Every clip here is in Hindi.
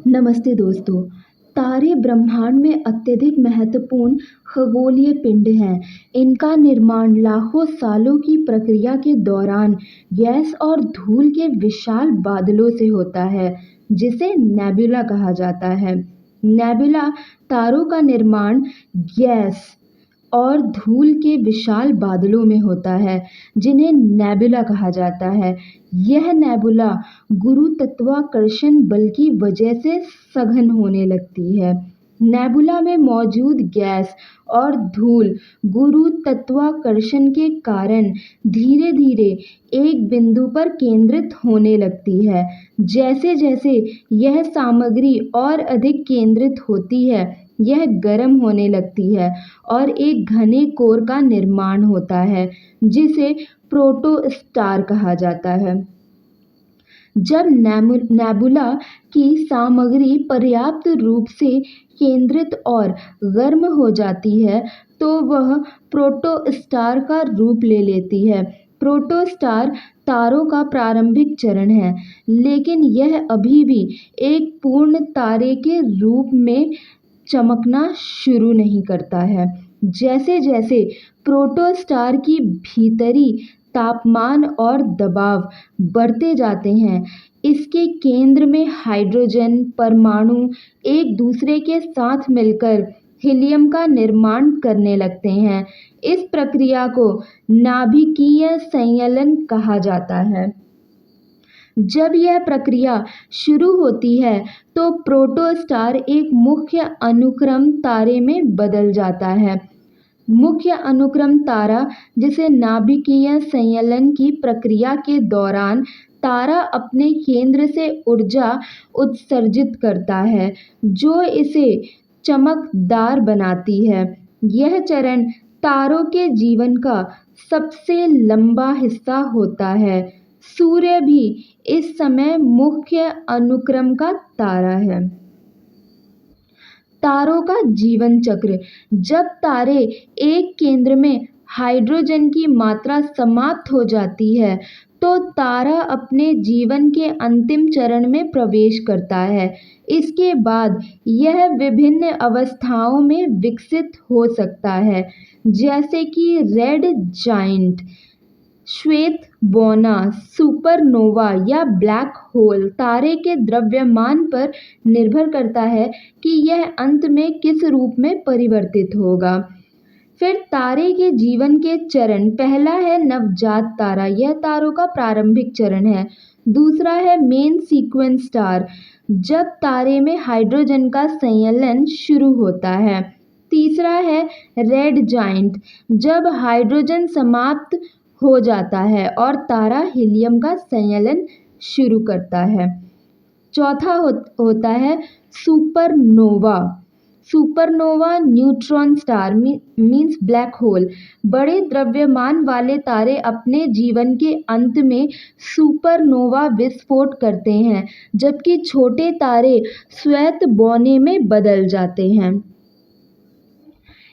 नमस्ते दोस्तों। तारे ब्रह्मांड में अत्यधिक महत्वपूर्ण खगोलीय पिंड हैं। इनका निर्माण लाखों सालों की प्रक्रिया के दौरान गैस और धूल के विशाल बादलों से होता है, जिसे नेबुला कहा जाता है। नेबुला तारों का निर्माण गैस और धूल के विशाल बादलों में होता है, जिन्हें नेबुला कहा जाता है। यह नेबुला गुरुत्वाकर्षण बल की वजह से सघन होने लगती है। नेबुला में मौजूद गैस और धूल गुरुत्वाकर्षण के कारण धीरे-धीरे एक बिंदु पर केंद्रित होने लगती है। जैसे-जैसे यह सामग्री और अधिक केंद्रित होती है, यह गर्म होने लगती है और एक घने कोर का निर्माण होता है, जिसे प्रोटोस्टार कहा जाता है। जब नेबुला की सामग्री पर्याप्त रूप से केंद्रित और गर्म हो जाती है, तो वह प्रोटोस्टार का रूप ले लेती है। प्रोटोस्टार तारों का प्रारंभिक चरण है, लेकिन यह अभी भी एक पूर्ण तारे के रूप में चमकना शुरू नहीं करता है। जैसे-जैसे प्रोटोस्टार की भीतरी तापमान और दबाव बढ़ते जाते हैं, इसके केंद्र में हाइड्रोजन परमाणु एक दूसरे के साथ मिलकर हीलियम का निर्माण करने लगते हैं। इस प्रक्रिया को नाभिकीय संयलन कहा जाता है। जब यह प्रक्रिया शुरू होती है, तो प्रोटोस्टार एक मुख्य अनुक्रम तारे में बदल जाता है। मुख्य अनुक्रम तारा, जिसे नाभिकीय संयलन की प्रक्रिया के दौरान तारा अपने केंद्र से ऊर्जा उत्सर्जित करता है, जो इसे चमकदार बनाती है। यह चरण तारों के जीवन का सबसे लंबा हिस्सा होता है। सूर्य भी इस समय मुख्य अनुक्रम का तारा है। तारों का जीवन चक्र। जब तारे एक केंद्र में हाइड्रोजन की मात्रा समाप्त हो जाती है, तो तारा अपने जीवन के अंतिम चरण में प्रवेश करता है। इसके बाद यह विभिन्न अवस्थाओं में विकसित हो सकता है, जैसे कि रेड जायंट, श्वेत बौना, सुपरनोवा या ब्लैक होल। तारे के द्रव्यमान पर निर्भर करता है कि यह अंत में किस रूप में परिवर्तित होगा। फिर तारे के जीवन के चरण। पहला है नवजात तारा, यह तारों का प्रारंभिक चरण है। दूसरा है मेन सीक्वेंस स्टार, जब तारे में हाइड्रोजन का संयलन शुरू होता है। तीसरा है रेड जायंट, जब हाइड्रोजन समाप्त हो जाता है और तारा हीलियम का संयलन शुरू करता है। चौथा होता है supernova. Supernova neutron star means black hole. बड़े द्रव्यमान वाले तारे अपने जीवन के अंत में सुपरनोवा विस्फोट करते हैं, जबकि छोटे तारे श्वेत बौने में बदल जाते हैं।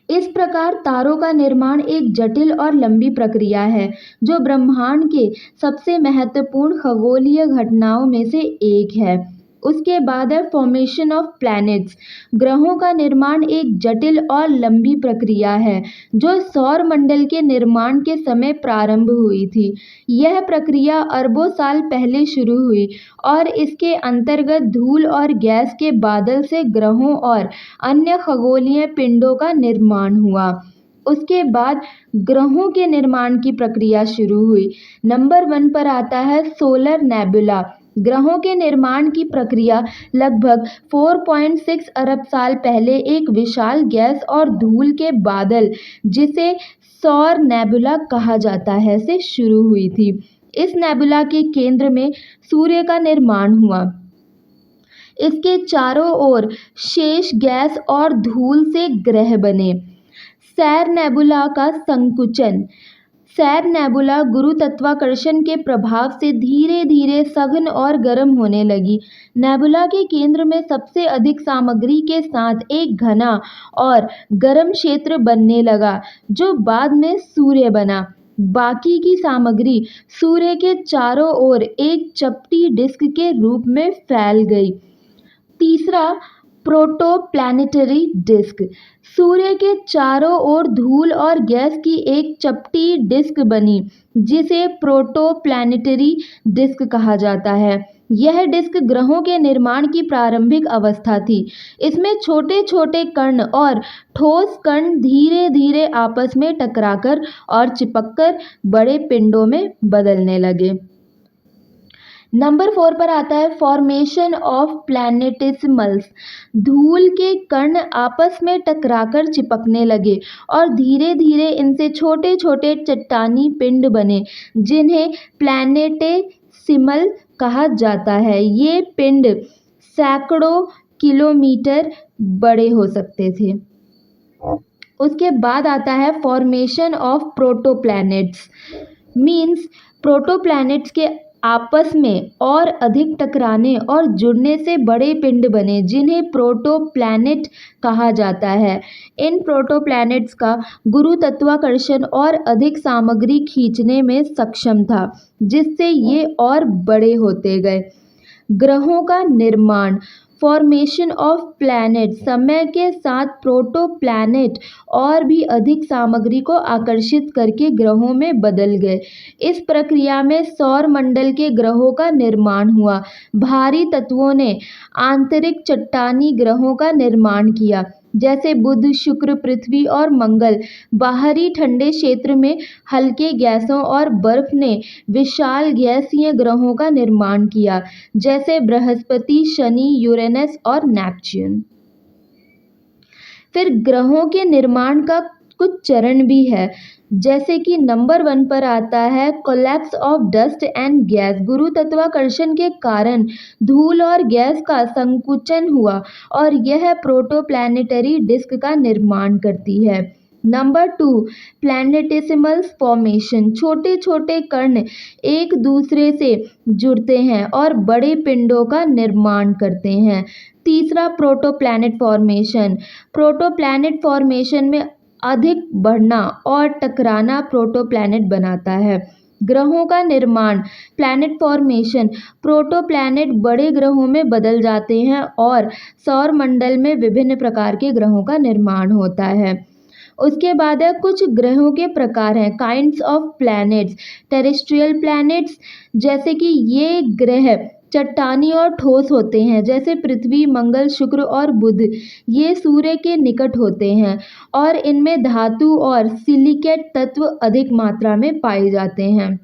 इस प्रकार तारों का निर्माण एक जटिल और लंबी प्रक्रिया है, जो ब्रह्मांड के सबसे महत्वपूर्ण खगोलीय घटनाओं में से एक है। उसके बाद है फॉर्मेशन ऑफ प्लैनेट्स। ग्रहों का निर्माण एक जटिल और लंबी प्रक्रिया है, जो सौर मंडल के निर्माण के समय प्रारंभ हुई थी। यह प्रक्रिया अरबों साल पहले शुरू हुई और इसके अंतर्गत धूल और गैस के बादल से ग्रहों और अन्य खगोलीय पिंडों का निर्माण हुआ। उसके बाद ग्रहों के निर्माण की प्रक्रिया शुरू हुई। नंबर 1 पर आता है सोलर नेबुला। ग्रहों के निर्माण की प्रक्रिया लगभग 4.6 अरब साल पहले एक विशाल गैस और धूल के बादल, जिसे सौर नेबुला कहा जाता है, से शुरू हुई थी। इस नेबुला के केंद्र में सूर्य का निर्माण हुआ। इसके चारों ओर शेष गैस और धूल से ग्रह बने। सैर नेबुला का संकुचन। सैर नेबुला गुरुत्वाकर्षण के प्रभाव से धीरे-धीरे सघन और गर्म होने लगी। नेबुला के केंद्र में सबसे अधिक सामग्री के साथ एक घना और गर्म क्षेत्र बनने लगा, जो बाद में सूर्य बना। बाकी की सामग्री सूर्य के चारों ओर एक चपटी डिस्क के रूप में फैल गई। तीसरा, प्रोटोप्लैनेटरी डिस्क। सूर्य के चारों ओर धूल और गैस की एक चपटी डिस्क बनी, जिसे प्रोटोप्लैनेटरी डिस्क कहा जाता है। यह डिस्क ग्रहों के निर्माण की प्रारंभिक अवस्था थी। इसमें छोटे छोटे कण और ठोस कण धीरे धीरे आपस में टकराकर और चिपककर बड़े पिंडों में बदलने लगे। नंबर 4 पर आता है फॉर्मेशन ऑफ प्लैनेटेसिमल्स। धूल के कण आपस में टकराकर चिपकने लगे और धीरे धीरे इनसे छोटे छोटे चट्टानी पिंड बने, जिन्हें प्लैनेटेसिमल कहा जाता है। ये पिंड सैकड़ों किलोमीटर बड़े हो सकते थे। उसके बाद आता है फॉर्मेशन ऑफ प्रोटोप्लैनेट्स। मीन्स प्रोटोप्लैनेट्स के आपस में और अधिक टकराने और जुड़ने से बड़े पिंड बने, जिन्हें प्रोटोप्लैनेट कहा जाता है। इन प्रोटोप्लैनेट्स का गुरुत्वाकर्षण और अधिक सामग्री खींचने में सक्षम था, जिससे ये और बड़े होते गए। ग्रहों का निर्माण, फॉर्मेशन ऑफ प्लैनेट। समय के साथ प्रोटोप्लैनेट और भी अधिक सामग्री को आकर्षित करके ग्रहों में बदल गए। इस प्रक्रिया में सौर मंडल के ग्रहों का निर्माण हुआ। भारी तत्वों ने आंतरिक चट्टानी ग्रहों का निर्माण किया, जैसे बुध, शुक्र, पृथ्वी और मंगल। बाहरी ठंडे क्षेत्र में हल्के गैसों और बर्फ ने विशाल गैसीय ग्रहों का निर्माण किया, जैसे बृहस्पति, शनि, यूरेनस और नेपच्यून। फिर ग्रहों के निर्माण का कुछ चरण भी है, जैसे कि नंबर 1 पर आता है collapse of dust and gas. गुरुत्वाकर्षण के कारण धूल और गैस का संकुचन हुआ और यह प्रोटोप्लैनेटरी डिस्क का निर्माण करती है। Number 2, planetesimals formation. छोटे छोटे कण एक दूसरे से जुड़ते हैं और बड़े पिंडों का निर्माण करते हैं। तीसरा, प्रोटोप्लैनेट फॉर्मेशन। प्रोटोप्लैनेट फॉर्मेशन में अधिक बढ़ना और टकराना प्रोटोप्लैनेट बनाता है। ग्रहों का निर्माण, प्लैनेट फॉर्मेशन। प्रोटोप्लैनेट बड़े ग्रहों में बदल जाते हैं और सौर मंडल में विभिन्न प्रकार के ग्रहों का निर्माण होता है। उसके बाद है कुछ ग्रहों के प्रकार हैं, kinds of planets. Terrestrial planets, जैसे कि ये ग्रह चट्टानी और ठोस होते हैं, जैसे पृथ्वी, मंगल, शुक्र और बुध। ये सूर्य के निकट होते हैं और इनमें धातु और सिलिकेट तत्व अधिक मात्रा में पाए जाते हैं।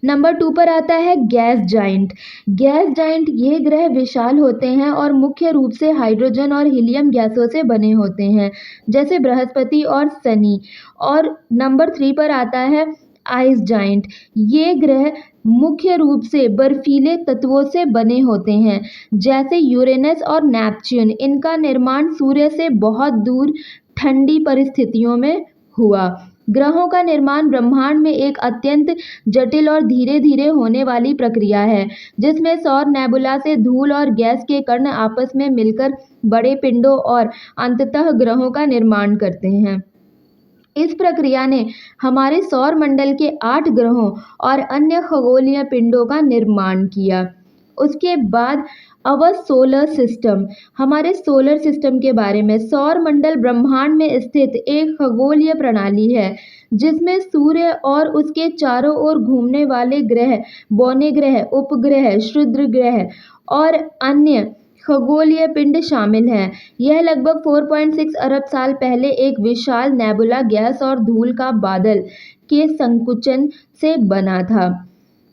नंबर 2 पर आता है गैस जाइंट। गैस जाइंट ये ग्रह विशाल होते हैं और मुख्य रूप से हाइड्रोजन और हीलियम गैसों से बने होते हैं, जैसे बृहस्पति और शनि। और नंबर 3 पर आता है आइस जाइंट। ये ग्रह मुख्य रूप से बर्फीले तत्वों से बने होते हैं, जैसे यूरेनस और नेपच्यून। इनका निर्माण सूर्य से बहुत दूर ठंडी परिस्थितियों में हुआ। ग्रहों का निर्माण ब्रह्मांड में एक अत्यंत जटिल और धीरे धीरे होने वाली प्रक्रिया है, जिसमें सौर नेबुला से धूल और गैस के कण आपस में मिलकर बड़े पिंडों और अंततः ग्रहों का निर्माण करते हैं। इस प्रक्रिया ने हमारे सौर मंडल के 8 ग्रहों और अन्य खगोलीय पिंडों का निर्माण किया। उसके बाद अवर सोलर सिस्टम, हमारे सोलर सिस्टम के बारे में। सौर मंडल ब्रह्मांड में स्थित एक खगोलीय प्रणाली है, जिसमें सूर्य और उसके चारों ओर घूमने वाले ग्रह, बौने ग्रह, उपग्रह, क्षुद्र ग्रह और अन्य खगोलीय पिंड शामिल हैं। यह लगभग 4.6 अरब साल पहले एक विशाल नेबुला गैस और धूल का बादल के संकुचन से बना था।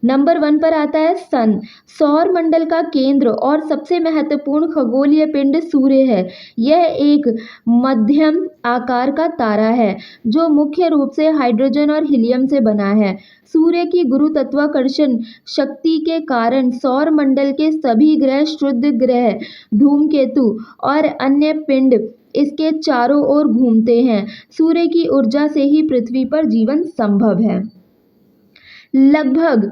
नंबर 1 पर आता है सन। सौर मंडल का केंद्र और सबसे महत्वपूर्ण खगोलीय पिंड सूर्य है। यह एक मध्यम आकार का तारा है, जो मुख्य रूप से हाइड्रोजन और हीलियम से बना है। सूर्य की गुरुत्वाकर्षण शक्ति के कारण सौर मंडल के सभी ग्रह, क्षुद्र ग्रह, धूमकेतु और अन्य पिंड इसके चारों ओर घूमते हैं। सूर्य की ऊर्जा से ही पृथ्वी पर जीवन संभव है। लगभग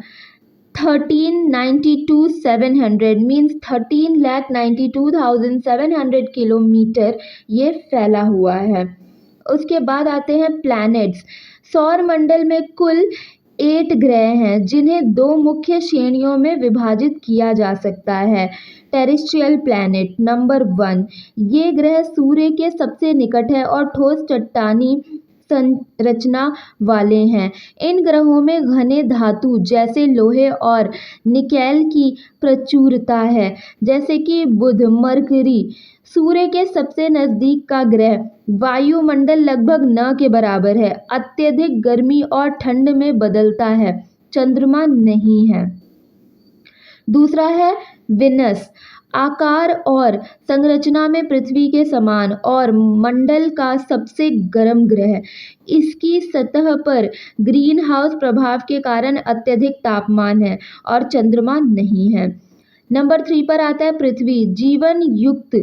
1392,700 मीन्स 13,92,700 किलोमीटर ये फैला हुआ है। उसके बाद आते हैं प्लैनेट्स। सौर मंडल में कुल 8 ग्रह हैं जिन्हें 2 मुख्य श्रेणियों में विभाजित किया जा सकता है। टेरेस्ट्रियल प्लैनेट नंबर 1, ये ग्रह सूर्य के सबसे निकट है और ठोस चट्टानी संरचना वाले हैं। इन ग्रहों में घने धातु जैसे लोहे और निकेल की प्रचुरता है, जैसे कि बुध, मरकरी सूर्य के सबसे नज़दीक का ग्रह। वायुमंडल लगभग न के बराबर है, अत्यधिक गर्मी और ठंड में बदलता है। चंद्रमा नहीं है। दूसरा है विनस, आकार और संरचना में पृथ्वी के समान और मंडल का सबसे गर्म ग्रह। इसकी सतह पर ग्रीन हाउस प्रभाव के कारण अत्यधिक तापमान है और चंद्रमा नहीं है। नंबर 3 पर आता है पृथ्वी, जीवन युक्त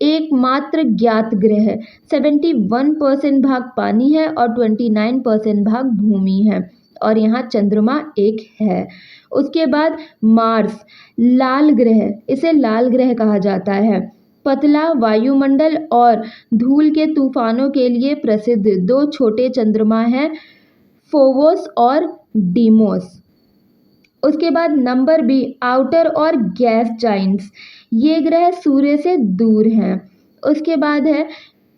एकमात्र ज्ञात ग्रह। 71% भाग पानी है और 29% भाग भूमि है और यहाँ चंद्रमा एक है। उसके बाद मार्स, लाल ग्रह, इसे लाल ग्रह कहा जाता है। पतला वायुमंडल और धूल के तूफानों के लिए प्रसिद्ध 2 छोटे चंद्रमा हैं, फोबोस और डीमोस। उसके बाद नंबर बी, आउटर और गैस जाइंट्स, ये ग्रह सूर्य से दूर हैं। उसके बाद है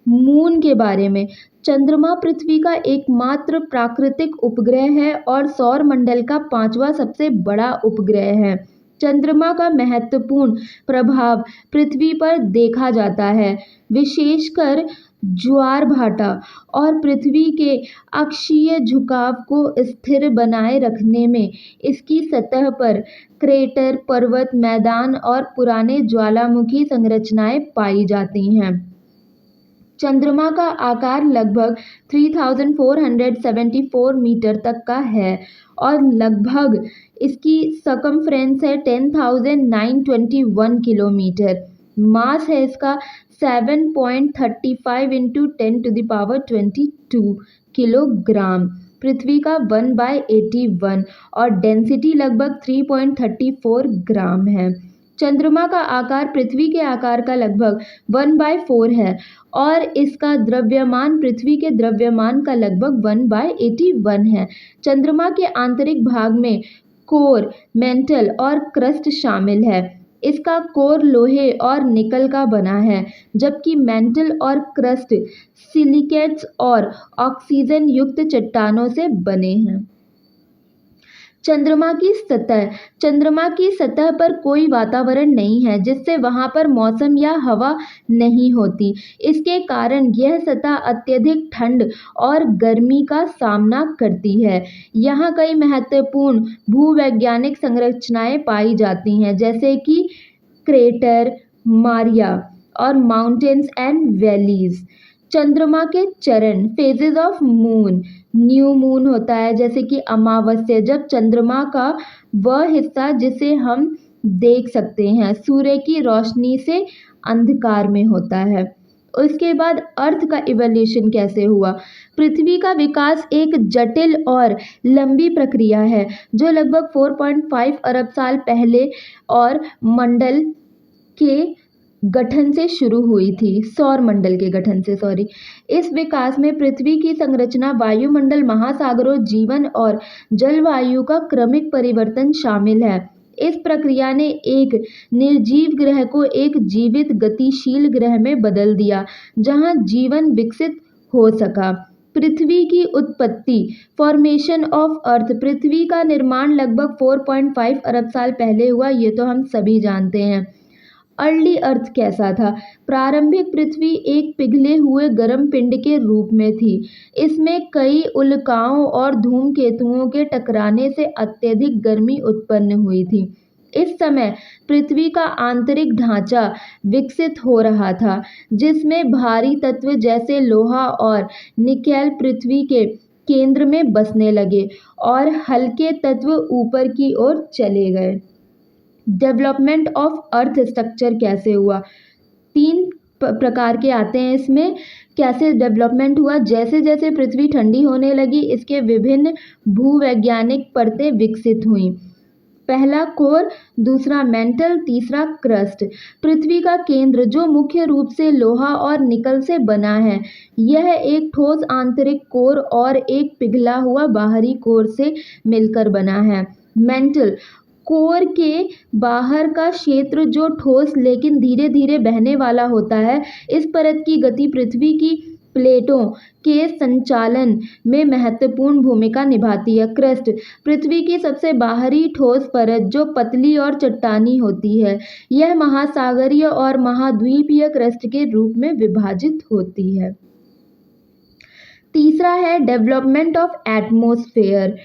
मून के बारे में। चंद्रमा पृथ्वी का एकमात्र प्राकृतिक उपग्रह है और सौर मंडल का 5वां सबसे बड़ा उपग्रह है। चंद्रमा का महत्वपूर्ण प्रभाव पृथ्वी पर देखा जाता है, विशेषकर ज्वार भाटा और पृथ्वी के अक्षीय झुकाव को स्थिर बनाए रखने में। इसकी सतह पर क्रेटर, पर्वत मैदान और पुराने ज्वालामुखी संरचनाएं पाई जाती हैं। चंद्रमा का आकार लगभग 3474 मीटर तक का है और लगभग इसकी सकम्फ्रेंस है 10,921 किलोमीटर। मास है इसका 7.35 × 10⁻22 किलोग्राम। पृथ्वी का 1/81 और डेंसिटी लगभग 3.34 ग्राम है। चंद्रमा का आकार पृथ्वी के आकार का लगभग 1/4 है और इसका द्रव्यमान पृथ्वी के द्रव्यमान का लगभग 1/81 है। चंद्रमा के आंतरिक भाग में कोर, मेंटल और क्रस्ट शामिल है। इसका कोर लोहे और निकल का बना है, जबकि मेंटल और क्रस्ट सिलिकेट्स और ऑक्सीजन युक्त चट्टानों से बने हैं। चंद्रमा की सतह, चंद्रमा की सतह पर कोई वातावरण नहीं है, जिससे वहां पर मौसम या हवा नहीं होती। इसके कारण यह सतह अत्यधिक ठंड और गर्मी का सामना करती है। यहाँ कई महत्वपूर्ण भूवैज्ञानिक संरचनाएं पाई जाती हैं, जैसे कि क्रेटर, मारिया और माउंटेन्स एंड वैलीज। चंद्रमा के चरण, phases of moon, new moon होता है, जैसे कि अमावस्या, जब चंद्रमा का वह हिस्सा जिसे हम देख सकते हैं सूर्य की रोशनी से अंधकार में होता है। उसके बाद अर्थ का इवोल्यूशन कैसे हुआ। पृथ्वी का विकास एक जटिल और लंबी प्रक्रिया है जो लगभग 4.5 अरब साल पहले और मंडल के गठन से शुरू हुई थी, सौर मंडल के गठन से, सॉरी। इस विकास में पृथ्वी की संरचना, वायुमंडल, महासागरों, जीवन और जलवायु का क्रमिक परिवर्तन शामिल है। इस प्रक्रिया ने एक निर्जीव ग्रह को एक जीवित गतिशील ग्रह में बदल दिया, जहां जीवन विकसित हो सका। पृथ्वी की उत्पत्ति, फॉर्मेशन ऑफ अर्थ, पृथ्वी का निर्माण लगभग 4.5 अरब साल पहले हुआ, ये तो हम सभी जानते हैं। अर्ली अर्थ कैसा था। प्रारंभिक पृथ्वी एक पिघले हुए गर्म पिंड के रूप में थी। इसमें कई उल्काओं और धूमकेतुओं के टकराने से अत्यधिक गर्मी उत्पन्न हुई थी। इस समय पृथ्वी का आंतरिक ढांचा विकसित हो रहा था, जिसमें भारी तत्व जैसे लोहा और निकेल पृथ्वी के केंद्र में बसने लगे और हल्के तत्व ऊपर की ओर चले गए। डेवलपमेंट ऑफ अर्थ स्ट्रक्चर कैसे हुआ। 3 प्रकार के आते हैं इसमें। कैसे डेवलपमेंट हुआ, जैसे जैसे पृथ्वी ठंडी होने लगी, इसके विभिन्न भूवैज्ञानिक परतें विकसित हुईं। पहला कोर, दूसरा मेंटल, तीसरा क्रस्ट। पृथ्वी का केंद्र जो मुख्य रूप से लोहा और निकल से बना है, यह एक ठोस आंतरिक कोर और एक पिघला हुआ बाहरी कोर से मिलकर बना है। मेंटल कोर के बाहर का क्षेत्र जो ठोस लेकिन धीरे धीरे बहने वाला होता है। इस परत की गति पृथ्वी की प्लेटों के संचालन में महत्वपूर्ण भूमिका निभाती है। क्रस्ट पृथ्वी की सबसे बाहरी ठोस परत जो पतली और चट्टानी होती है। यह महासागरीय और महाद्वीपीय क्रस्ट के रूप में विभाजित होती है। तीसरा है development of atmosphere.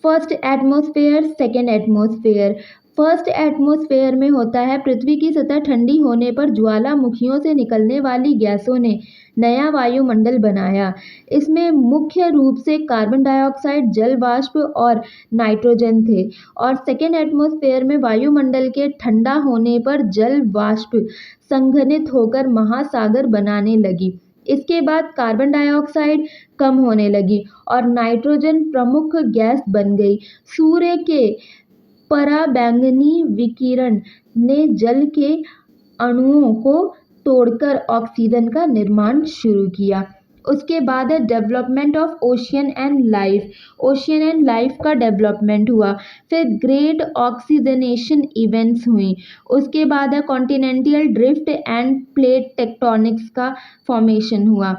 First atmosphere, second atmosphere. First atmosphere में होता है पृथ्वी की सतह ठंडी होने पर ज्वालामुखियों से निकलने वाली गैसों ने नया वायुमंडल बनाया। इसमें मुख्य रूप से कार्बन डाइऑक्साइड, जल वाष्प और नाइट्रोजन थे। और सेकेंड एटमॉस्फेयर में वायुमंडल के ठंडा होने पर जल वाष्प संघनित होकर महासागर बनाने लगी। इसके बाद कार्बन डाइऑक्साइड कम होने लगी और नाइट्रोजन प्रमुख गैस बन गई। सूर्य के पराबैंगनी विकिरण ने जल के अणुओं को तोड़कर ऑक्सीजन का निर्माण शुरू किया। उसके बाद है development of ocean and life. Ocean and life का डेवलपमेंट हुआ। फिर ग्रेट ऑक्सीजनेशन इवेंट्स हुई। उसके बाद है continental drift end plate tectonics का फॉर्मेशन हुआ।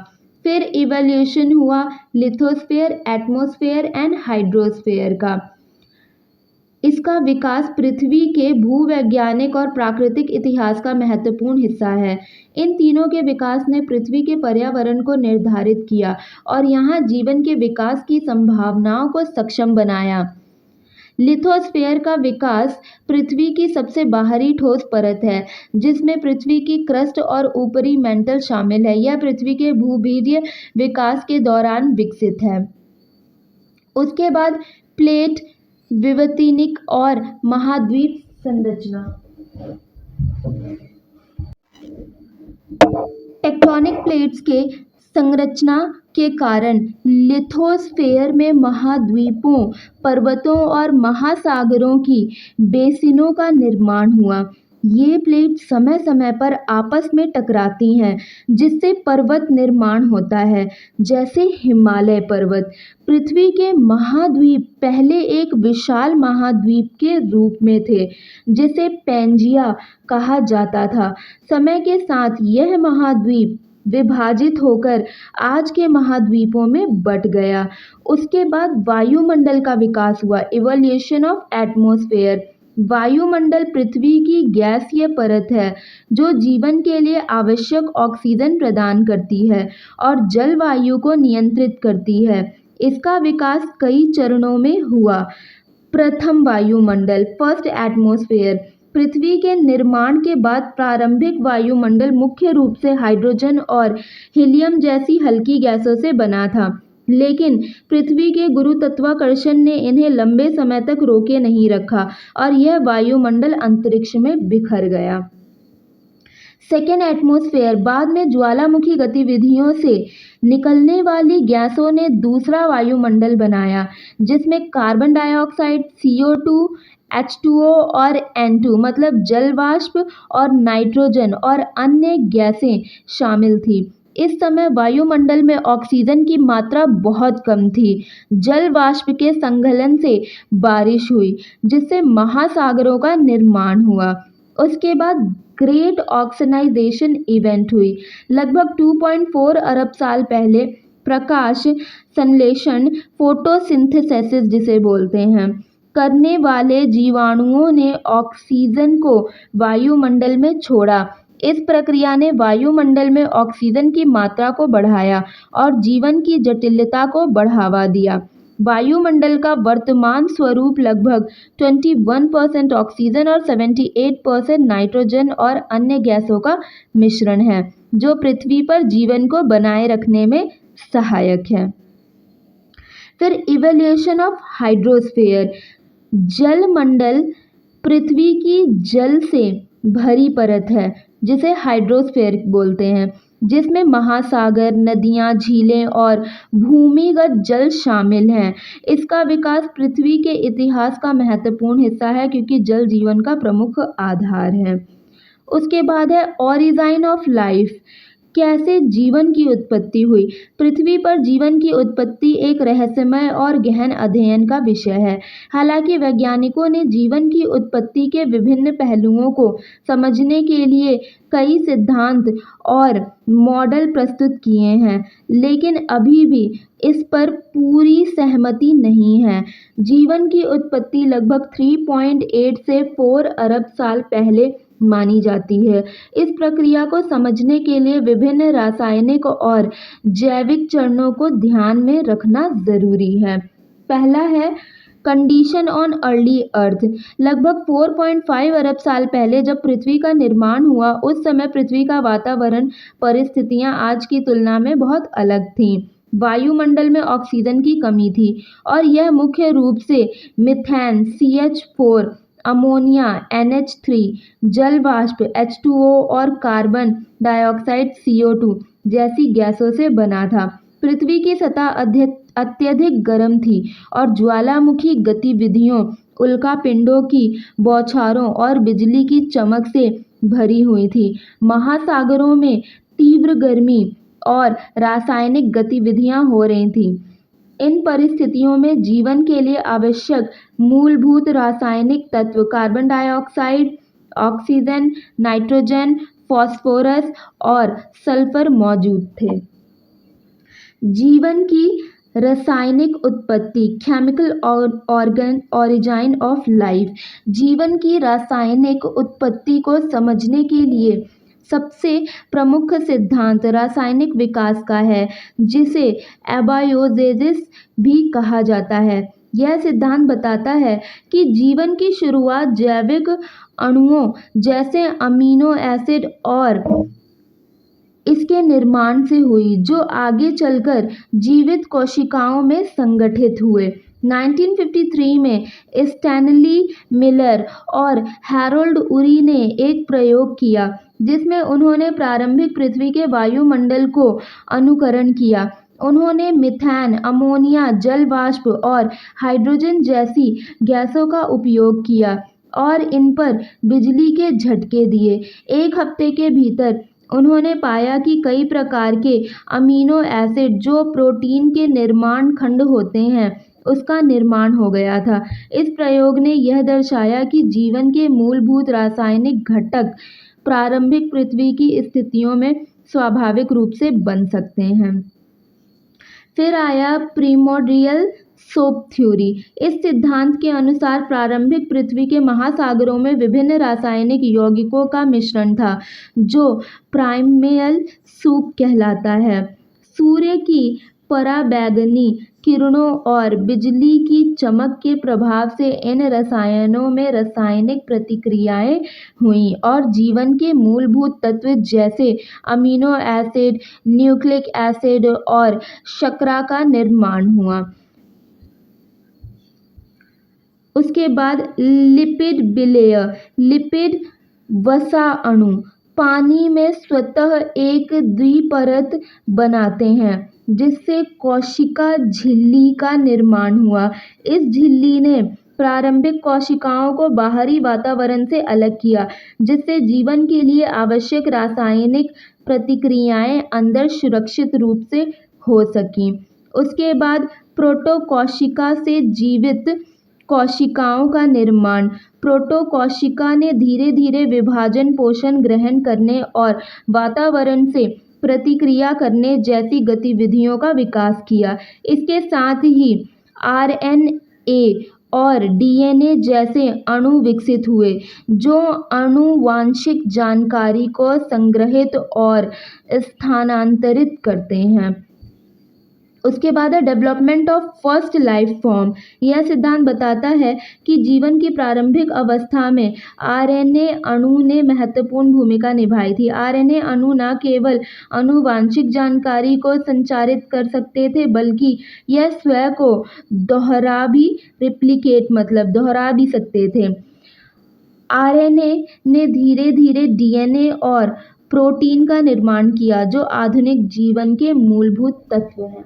फिर इवोल्यूशन हुआ लिथोस्फीयर, एटमॉस्फेयर एंड हाइड्रोस्फीयर का। इसका विकास पृथ्वी के भूवैज्ञानिक और प्राकृतिक इतिहास का महत्वपूर्ण हिस्सा है। इन तीनों के विकास ने पृथ्वी के पर्यावरण को निर्धारित किया और यहाँ जीवन के विकास की संभावनाओं को सक्षम बनाया। लिथोस्फीयर का विकास पृथ्वी की सबसे बाहरी ठोस परत है, जिसमें पृथ्वी की क्रस्ट और ऊपरी मेंटल शामिल है। यह पृथ्वी के भूभिदीय विकास के दौरान विकसित है। उसके बाद प्लेट, विवतिनिक और महाद्वीप संरचना। टेक्टोनिक प्लेट्स के संरचना के कारण लिथोस्फीयर में महाद्वीपों, पर्वतों और महासागरों की बेसिनों का निर्माण हुआ। ये प्लेट समय समय पर आपस में टकराती हैं, जिससे पर्वत निर्माण होता है, जैसे हिमालय पर्वत। पृथ्वी के महाद्वीप पहले एक विशाल महाद्वीप के रूप में थे, जिसे पैंजिया कहा जाता था। समय के साथ यह महाद्वीप विभाजित होकर आज के महाद्वीपों में बट गया। उसके बाद वायुमंडल का विकास हुआ, इवोल्यूशन ऑफ एटमॉस्फेयर। वायुमंडल पृथ्वी की गैसीय परत है जो जीवन के लिए आवश्यक ऑक्सीजन प्रदान करती है और जलवायु को नियंत्रित करती है। इसका विकास कई चरणों में हुआ। प्रथम वायुमंडल, फर्स्ट एटमॉस्फेयर। पृथ्वी के निर्माण के बाद प्रारंभिक वायुमंडल मुख्य रूप से हाइड्रोजन और हीलियम जैसी हल्की गैसों से बना था, लेकिन पृथ्वी के गुरुत्वाकर्षण ने इन्हें लंबे समय तक रोके नहीं रखा और यह वायुमंडल अंतरिक्ष में बिखर गया। सेकेंड एटमॉस्फेयर, बाद में ज्वालामुखी गतिविधियों से निकलने वाली गैसों ने दूसरा वायुमंडल बनाया, जिसमें कार्बन डाइऑक्साइड, CO2, H2O और N2 मतलब जल वाष्प और नाइट्रोजन और अन्य गैसें शामिल थी। इस समय वायुमंडल में ऑक्सीजन की मात्रा बहुत कम थी। जल वाष्प के संघनन से बारिश हुई, जिससे महासागरों का निर्माण हुआ। उसके बाद ग्रेट ऑक्सीजनेशन इवेंट हुई। लगभग 2.4 अरब साल पहले प्रकाश संश्लेषण, फोटोसिंथेसिस जिसे बोलते हैं, करने वाले जीवाणुओं ने ऑक्सीजन को वायुमंडल में छोड़ा। इस प्रक्रिया ने वायुमंडल में ऑक्सीजन की मात्रा को बढ़ाया और जीवन की जटिलता को बढ़ावा दिया। वायुमंडल का वर्तमान स्वरूप लगभग 21% ऑक्सीजन और 78% नाइट्रोजन और अन्य गैसों का मिश्रण है, जो पृथ्वी पर जीवन को बनाए रखने में सहायक है। फिर इवोल्यूशन ऑफ हाइड्रोस्फीयर। जलमंडल पृथ्वी की जल से भरी परत है, जिसे हाइड्रोस्फीयर बोलते हैं। जिसमें महासागर, नदियाँ, झीलें और भूमिगत जल शामिल हैं। इसका विकास पृथ्वी के इतिहास का महत्वपूर्ण हिस्सा है क्योंकि जल जीवन का प्रमुख आधार है। उसके बाद है ओरिजिन ऑफ लाइफ। कैसे जीवन की उत्पत्ति हुई? पृथ्वी पर जीवन की उत्पत्ति एक रहस्यमय और गहन अध्ययन का विषय है। हालांकि वैज्ञानिकों ने जीवन की उत्पत्ति के विभिन्न पहलुओं को समझने के लिए कई सिद्धांत और मॉडल प्रस्तुत किए हैं, लेकिन अभी भी इस पर पूरी सहमति नहीं है। जीवन की उत्पत्ति लगभग 3.8 से 4 अरब साल पहले मानी जाती है। इस प्रक्रिया को समझने के लिए विभिन्न रासायनिक और जैविक चरणों को ध्यान में रखना जरूरी है। पहला है कंडीशन ऑन अर्ली अर्थ। लगभग 4.5 अरब साल पहले जब पृथ्वी का निर्माण हुआ, उस समय पृथ्वी का वातावरण परिस्थितियां आज की तुलना में बहुत अलग थीं। वायुमंडल में ऑक्सीजन की कमी थी और यह मुख्य रूप से मीथेन CH4, अमोनिया NH3, जल वाष्प H2O और कार्बन डाइऑक्साइड CO2 जैसी गैसों से बना था। पृथ्वी की सतह अत्यधिक गर्म थी और ज्वालामुखी गतिविधियों, उल्कापिंडों की बौछारों और बिजली की चमक से भरी हुई थी। महासागरों में तीव्र गर्मी और रासायनिक गतिविधियां हो रही थीं। इन परिस्थितियों में जीवन के लिए आवश्यक मूलभूत रासायनिक तत्व carbon dioxide, oxygen, nitrogen, phosphorus और सल्फर मौजूद थे। जीवन की रासायनिक उत्पत्ति, केमिकल ओरिजिन ऑफ लाइफ। जीवन की रासायनिक उत्पत्ति को समझने के लिए सबसे प्रमुख सिद्धांत रासायनिक विकास का है, जिसे एबायोजेसिस भी कहा जाता है। यह सिद्धांत बताता है कि जीवन की शुरुआत जैविक अणुओं जैसे अमीनो एसिड और इसके निर्माण से हुई, जो आगे चलकर जीवित कोशिकाओं में संगठित हुए। 1953 में स्टैनली मिलर और हैरोल्ड उरी ने एक प्रयोग किया जिसमें उन्होंने प्रारंभिक पृथ्वी के वायुमंडल को अनुकरण किया। उन्होंने मीथेन, अमोनिया, जल वाष्प और हाइड्रोजन जैसी गैसों का उपयोग किया और इन पर बिजली के झटके दिए। एक हफ्ते के भीतर उन्होंने पाया कि कई प्रकार के अमीनो एसिड जो प्रोटीन के निर्माण खंड होते हैं, उसका निर्माण हो गया था। इस प्रयोग ने यह दर्शाया कि जीवन के मूलभूत रासायनिक घटक प्रारंभिक पृथ्वी की स्थितियों में स्वाभाविक रूप से बन सकते हैं। फिर आया प्रिमोर्डियल सोप थ्योरी। इस सिद्धांत के अनुसार प्रारंभिक पृथ्वी के महासागरों में विभिन्न रासायनिक यौगिकों का मिश्रण था, जो प्राइमेयल सूप कहलाता है। सूर्य की पराबैंगनी किरणों और बिजली की चमक के प्रभाव से इन रसायनों में रासायनिक प्रतिक्रियाएं हुईं और जीवन के मूलभूत तत्व जैसे अमीनो एसिड, न्यूक्लिक एसिड और शर्करा का निर्माण हुआ। उसके बाद लिपिड बिलेयर। लिपिड वसा अणु पानी में स्वतः एक द्विपरत बनाते हैं, जिससे कोशिका झिल्ली का निर्माण हुआ। इस झिल्ली ने प्रारंभिक कोशिकाओं को बाहरी वातावरण से अलग किया, जिससे जीवन के लिए आवश्यक रासायनिक प्रतिक्रियाएं अंदर सुरक्षित रूप से हो सकीं। उसके बाद प्रोटोकोशिका से जीवित कोशिकाओं का निर्माण। प्रोटोकोशिका ने धीरे धीरे विभाजन, पोषण ग्रहण करने और वातावरण से प्रतिक्रिया करने जैसी गतिविधियों का विकास किया। इसके साथ ही RNA और DNA जैसे अणु विकसित हुए, जो आनुवांशिक जानकारी को संग्रहित और स्थानांतरित करते हैं। उसके बाद है development of first life form. यह सिद्धांत बताता है कि जीवन की प्रारंभिक अवस्था में RNA अणु ने महत्वपूर्ण भूमिका निभाई थी। RNA अणु न केवल आनुवांशिक जानकारी को संचारित कर सकते थे, बल्कि यह स्वयं को दोहरा भी सकते थे। RNA ने धीरे धीरे DNA और प्रोटीन का निर्माण किया, जो आधुनिक जीवन के मूलभूत तत्व हैं।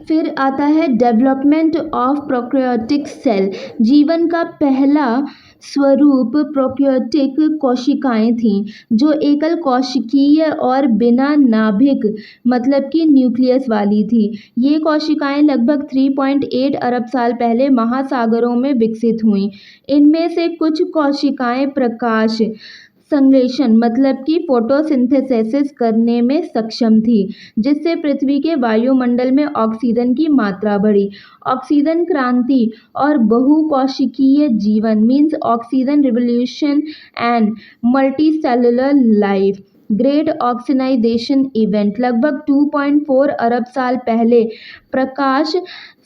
फिर आता है डेवलपमेंट ऑफ प्रोकैरियोटिक सेल। जीवन का पहला स्वरूप प्रोकैरियोटिक कोशिकाएं थीं, जो एकल कोशिकीय और बिना नाभिक मतलब कि न्यूक्लियस वाली थी। ये कोशिकाएं लगभग 3.8 अरब साल पहले महासागरों में विकसित हुईं। इनमें से कुछ कोशिकाएं प्रकाश संश्लेषण मतलब कि फोटोसिंथेसिस करने में सक्षम थी, जिससे पृथ्वी के वायुमंडल में ऑक्सीजन की मात्रा बढ़ी। ऑक्सीजन क्रांति और बहुकोशिकीय जीवन means oxygen revolution and multicellular life. Great oxygenation event लगभग 2.4 अरब साल पहले प्रकाश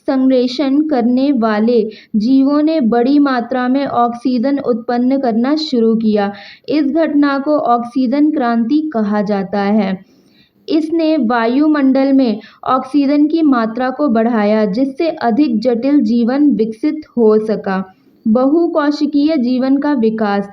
संश्लेषण करने वाले जीवों ने बड़ी मात्रा में ऑक्सीजन उत्पन्न करना शुरू किया। इस घटना को ऑक्सीजन क्रांति कहा जाता है। इसने वायुमंडल में ऑक्सीजन की मात्रा को बढ़ाया, जिससे अधिक जटिल जीवन विकसित हो सका। बहुकोशिकीय जीवन का विकास,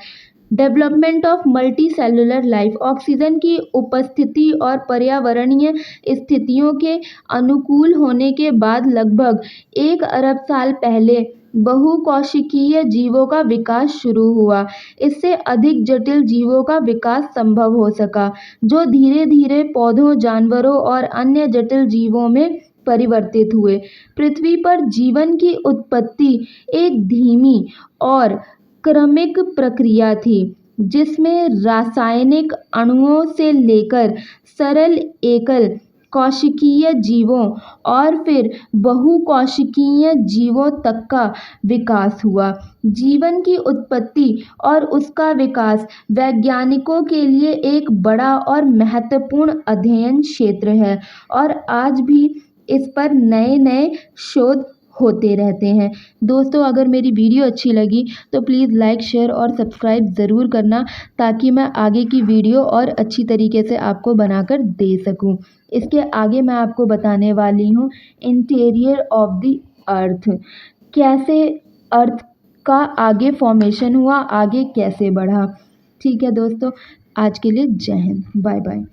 development of multicellular life. Oxygen की उपस्थिति और पर्यावरणीय स्थितियों के अनुकूल होने के बाद लगभग 1 अरब साल पहले बहुकोशिकीय जीवों का विकास शुरू हुआ। इससे अधिक जटिल जीवों का विकास संभव हो सका, जो धीरे धीरे पौधों, जानवरों और अन्य जटिल जीवों में परिवर्तित हुए। पृथ्वी पर जीवन की उत्पत्ति एक धीमी और क्रमिक प्रक्रिया थी, जिसमें रासायनिक अणुओं से लेकर सरल एकल कोशिकीय जीवों और फिर बहुकोशिकीय जीवों तक का विकास हुआ। जीवन की उत्पत्ति और उसका विकास वैज्ञानिकों के लिए एक बड़ा और महत्वपूर्ण अध्ययन क्षेत्र है, और आज भी इस पर नए नए शोध होते रहते हैं। दोस्तों, अगर मेरी वीडियो अच्छी लगी तो प्लीज़ लाइक, शेयर और सब्सक्राइब ज़रूर करना, ताकि मैं आगे की वीडियो और अच्छी तरीके से आपको बनाकर दे सकूं। इसके आगे मैं आपको बताने वाली हूँ इंटीरियर ऑफ द अर्थ, कैसे अर्थ का आगे फॉर्मेशन हुआ, आगे कैसे बढ़ा। ठीक है दोस्तों, आज के लिए जय हिंद, बाय बाय।